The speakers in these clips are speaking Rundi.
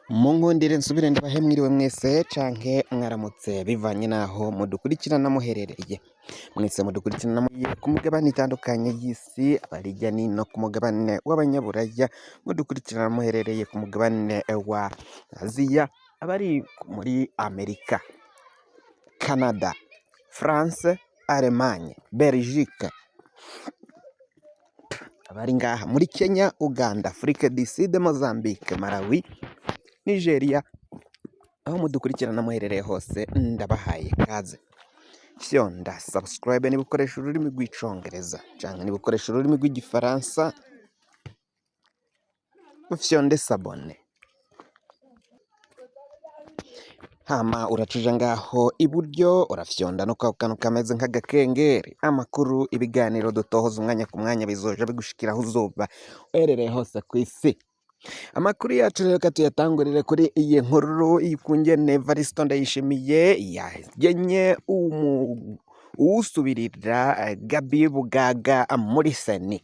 Munkundire nsubire ndabahe mwiriwe mwese canke mwaramutse bivanye naho mudukurikirana muherereye. Mwese mudukurikirana mugiye ku migabane itandukanye y'isi, abari hirya no ku mugabane w'abanyaburaya, mudukurikirana muherereye ku mugabane wa Aziya, abari muri Amerika, Canada, France, Allemagne, Belgique, abari ngaha muri Kenya, Uganda, Afrique du Sud, Mozambique, Malawi, Nigeria, aho mudukurikirana muherereye hose ndabahaye kaze. Fyonda subscribe niba ukoresha ururimi rw'icongereza canke niba ukoresha ururimi rw'igifaransa, ufyonde sabone. Hama uracuja ngaho iburyo urafyonda no kwa kantu kameze nk'agakengeri, amakuru ibiganiro dutohoza umwanya ku mwanya bizoja bigushikiraho uzoba uherereye hose kw'isi. Amakuru yacu rero tuyatangurire kuri iyi nkuru y'ukungene Evaristo Ndayishimiye yagenye uwusubirira Gabi Bugaga muri Seni.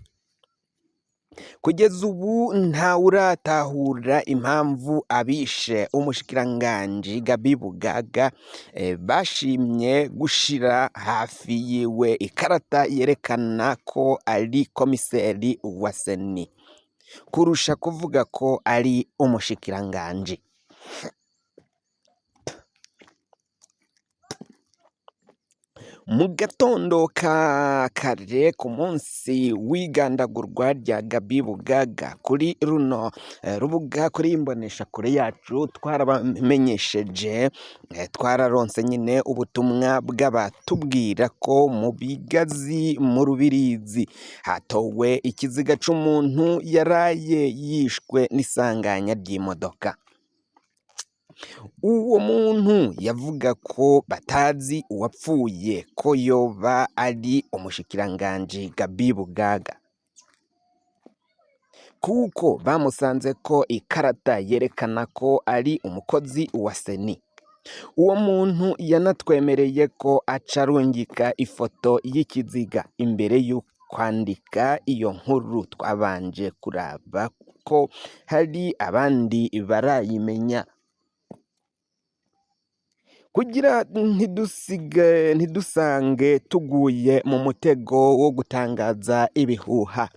Kugeza ubu ntawuratahura impamvu abishe umushikiranganji Gabi Bugaga bashimye gushira hafi yiwe ikarata yerekana ko ari komiseri wa Seni kurusha kuvuga ko ari umushikiranganji. Mu gatondo ka kare ku munsi w'igandagurwa rya Gabi Bugaga kuri runo rubuga, kuri imbonesha kure yacu twarabamenyesheje, twararonse nyine ubutumwa bw'abatubwira ko mu Bigazi mu Rubirizi hatowe ikiziga c'umuntu yaraye yishwe n'isanganya ry'imodoka. Uwo muntu yavuga ko batazi uwapfuye, ko yoba ari umushikiranganji Gabi Bugaga, kuko bamusanze ko ikarata yerekana ko ari umukozi wa Seni. Uwo muntu yanatwemereye ko aca arungika ifoto y'ikiziga. Imbere yo kwandika iyo nkuru twabanje kuraba ko hari abandi barayimenya, kugira ntidusange tuguye mu mutego wo gutangaza ibihuha.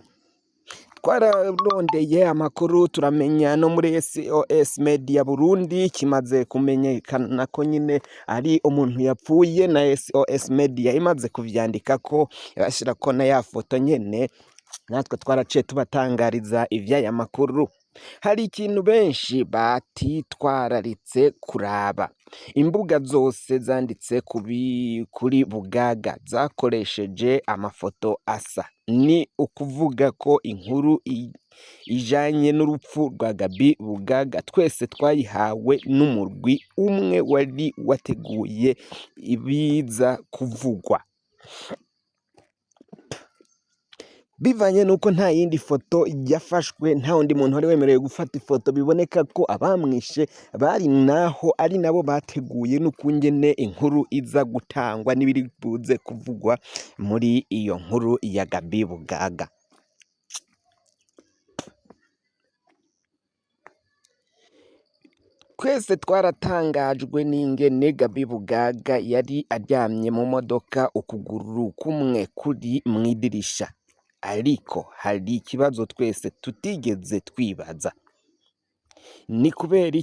Twararondeye amakuru turamenya no muri SOS Media Burundi kimaze kumenyekana ko nyine ari umuntu yapfuye, na SOS Media imaze kuvyandika ko yashira ko na ya foto nyene, natwe twaraciye tubatangariza ivy'aya makuru. Hari ikintu benshi batitwararitse kuraba. Imbuga zose zanditse kuri Bugaga zakoresheje amafoto asa. Ni ukuvuga ko inkuru ijanye n'urupfu rwa Gabi Bugaga twese twayihawe n'umurwi umwe wari wateguye ibiza kuvugwa. Bivanye nuko nta yindi foto yafashwe, nta wundi muntu wari wemerewe gufata ifoto, biboneka ko abamwishe bari naho ari nabo bateguye n'ukungene inkuru iza gutangwa n'ibiri buze kuvugwa muri iyo nkuru ya Gabi Bugaga. Twese twaratangajwe n'ingene Gabi Bugaga yari aryamye mu modoka, ukuguru kumwe kuri mw'idirisha. Ariko hari ikibazo twese tutigeze twibaza. Ni kubera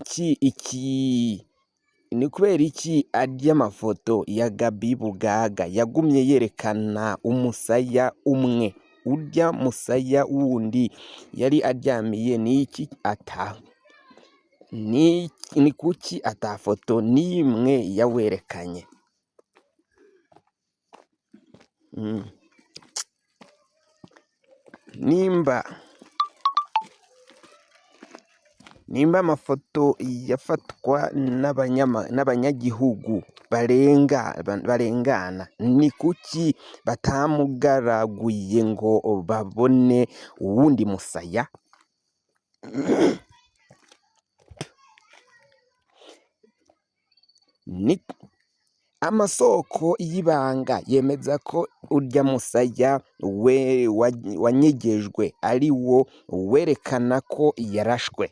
iki arya mafoto ya Gabi Bugaga yagumye yerekana umusaya umwe, urya musaya wundi yari aryamiye ni kuki ata foto n'imwe yawerekanye? Nimba amafoto yafatwa n'abanyagihugu barengana, ni kuki batamugaraguye ngo babone uwundi musaya? Amasoko y'ibanga yemeza ko urya musaya wanyegejwe ari wo werekana ko yarashwe.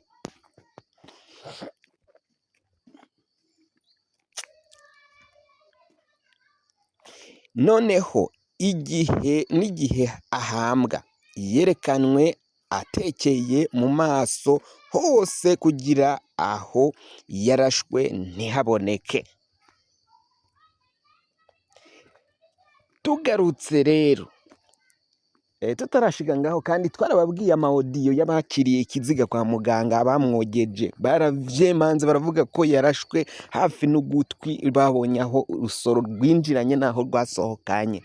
noneho n'igihe ahambwa yerekanwe atekeye mu maso hose kugira aho yarashwe ntihaboneke. Tugarutse rero tutarashiga ngaho kandi twarababwiye amawodiyo y'abakiriye ikiziga kwa muganga bamwogeje baravyemanze baravuga ko yarashwe hafi n'ugutwi, babonye aho urusoro rwinjiranye naho rwasohokanye,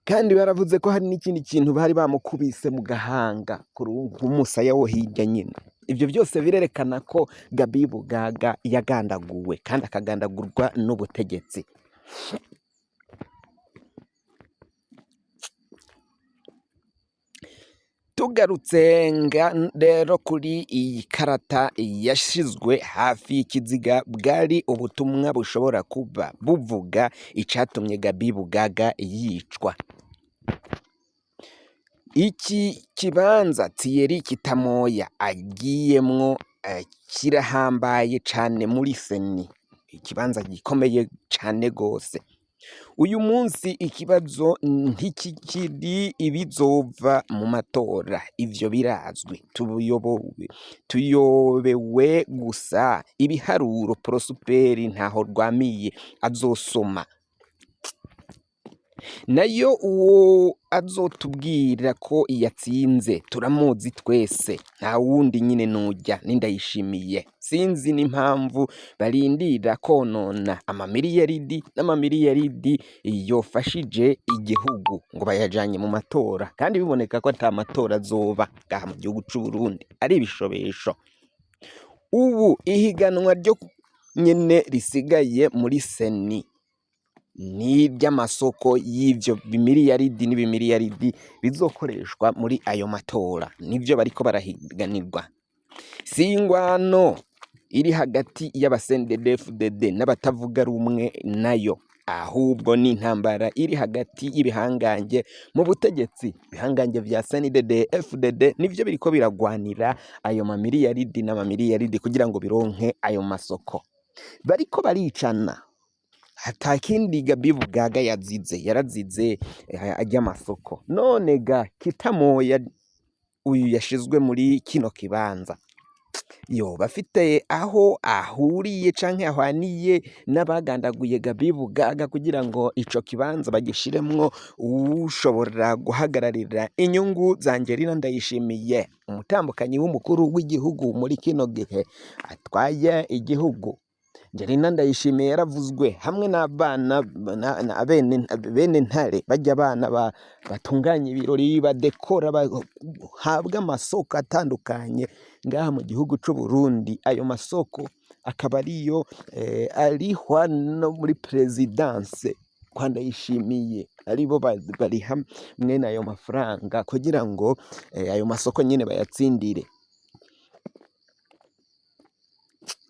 kandi baravuze ko hari n'ikindi kintu bari bamukubise mu gahanga ku musaya wo hirya nyine. Ivyo byose birerekana ko Gaby Bugaga yagandaguwe kandi akagandagurwa n'ubutegetsi. Tugarutse rero kuri iyi karata yashizwe hafi y'ikiziga, bwari ubutumwa bushobora kuba buvuga icatumye Gaby Bugaga yicwa. Iki kibanza Thierry Kitamoya agiyemwo kirahambaye cane muri seni, ikibanza gikomeye cane gose. Uyu munsi ikibazo ntikikiri ibizova mu matora, ivyo birazwi, tuyobewe gusa ibiharuro Prosperi ntaho rwamiye azosoma, nayo uwo azotubwira ko yatsinze turamuzi twese, nta wundi nyine nujya n'Indayishimiye. Sinzi n'impamvu barindira konona amamiliyaridi n'amamiliyaridi yofashije igihugu ngo bayajanye mu matora, kandi biboneka ko ata matora azoba ngaha mu gihugu c'u Burundi, ari ibishobesho. Ubu ihiganwa ryo nyene risigaye muri seni ni iby'amasoko y'ivyo bimiliyaridi n'ibimiliyaridi bizokoreshwa muri ayo matora, nivyo bariko barahiganirwa. Si ingwano iri hagati y'aba-CNDD-FDD n'abatavuga rumwe nayo, ahubwo ni intambara iri hagati y'ibihangange mu butegetsi. Ibihangange vya CNDD-FDD nivyo biriko biragwanira ayo mamiliyaridi n'amamiliyaridi kugira ngo bironke ayo masoko. Bariko baricana, hata kindi Gaby Bugaga yarazize ajya amasoko. None ga Kitamoya uyu yashizwe muri kino kibanza, yo bafite aho ahuriye canke ahwaniye n'abagandaguye Gaby Bugaga kugira ngo ico kibanza bagishiremwo ushobora guhagararira inyungu za Angelina Ndayishimiye, umutambukanyi w'umukuru w'igihugu muri kino gihe atwaye igihugu. Angelina Ndayishimiye yaravuzwe hamwe n'abana bene ntare, bajya abana batunganya ibirori, badekora, bahabwa amasoko atandukanye ngaha mu gihugu c'u Burundi. Ayo masoko akaba ariyo arihwa no muri presidence kwa Ndayishimiye, aribo bariha mwene ayo mafaranga kugira ngo ayo masoko nyine bayatsindire.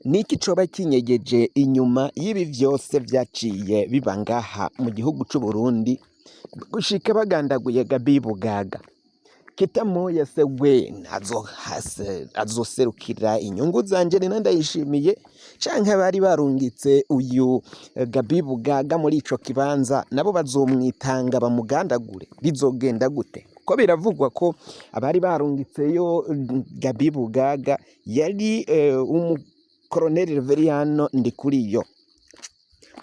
Niki coba kinyegeje inyuma y'ibi vyose vyaciye biba ngaha mu gihugu c'u Burundi gushika bagandaguye Gaby Bugaga? Kitamoya se we azoserukira inyungu za Angelina Ndayishimiye canke bari barungitse uyu Gaby Bugaga muri ico kibanza nabo bazomwitanga bamugandagure? Bizogenda gute? Ko biravugwa ko abari barungitseyo Gaby Bugaga yari Colonel Reveriyano Ndikuriyo,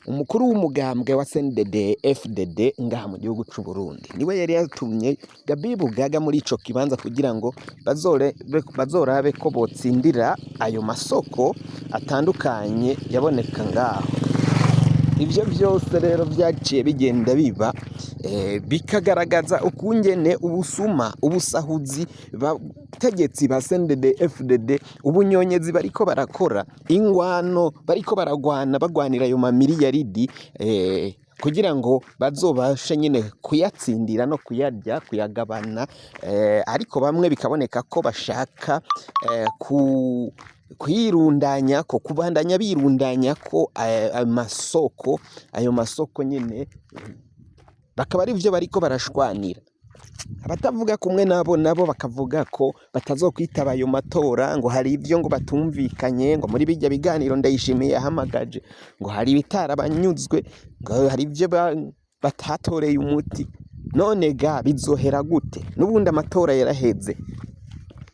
umukuru w'umugambwe wa CNDD-FDD ngaha mu gihugu c'u Burundi. Niwe yari yatumye Gaby Bugaga muri ico kibanza kugira ngo bazorabe ko botsindira ayo masoko atandukanye yaboneka ngaho. Ivyo vyose rero vyaciye bigenda biba bikagaragaza ukungene ubusuma, ubusahuzi bategetsi ba CNDD-FDD, ubunyonyezi bariko barakora, ingwano bariko bagwanira ayo mamiliyaridi kugira ngo bazobashe nyine kuyatsindira no kuyarya, kuyagabana, ariko bamwe bikaboneka ko bashaka kwirundanya ko kubandanya birundanya ko ayo masoko nyine bakaba ari byo bariko barashwanira. abatavuga kumwe nabo bakavuga ko batazokwitaba ayo matora, ngo hari ivyo ngo batumvikanye, ngo muri bijya biganiro Ndayishimiye yahamagaje, ngo hari ibitarabanyuzwe, ngo hari ivyo batatoreye umuti. None ga bizohera gute? N'ubundi amatora yaraheze,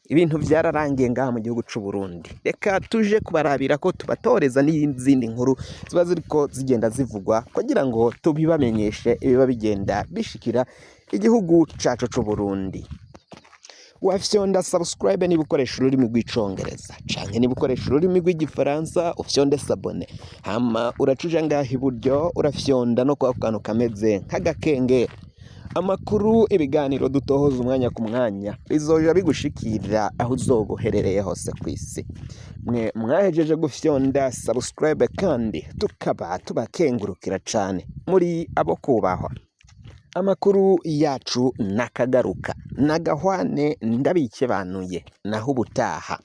ibintu vyararangiye ngaha mu gihugu c'u Burundi. Reka tuje kubarabira ko tubatoreza n'izindi nkuru ziba ziriko zigenda zivugwa kugira ngo tubibamenyeshe ibiba bigenda bishikira igihugu cacu c'u Burundi. Wafyonda subscribe niba ukoresha ururimi rw'icongereza canke niba ukoresha ururimi rw'igifaransa ufyonde sabone, hama uracuja ngaha iburyo urafyonda no kwa kantu kameze nk'agakenge. Amakuru ibiganiro dutohoza umwanya ku mwanya bizoja bigushikira aho uzoba uherereye hose kw'isi. Mwe mwahejeje gufyonda subscribe kandi tukaba tubakengurukira cane muri abo kubahwa. Amakuru yacu nakagaruka nagahwane ndabikebanuye naho ubutaha.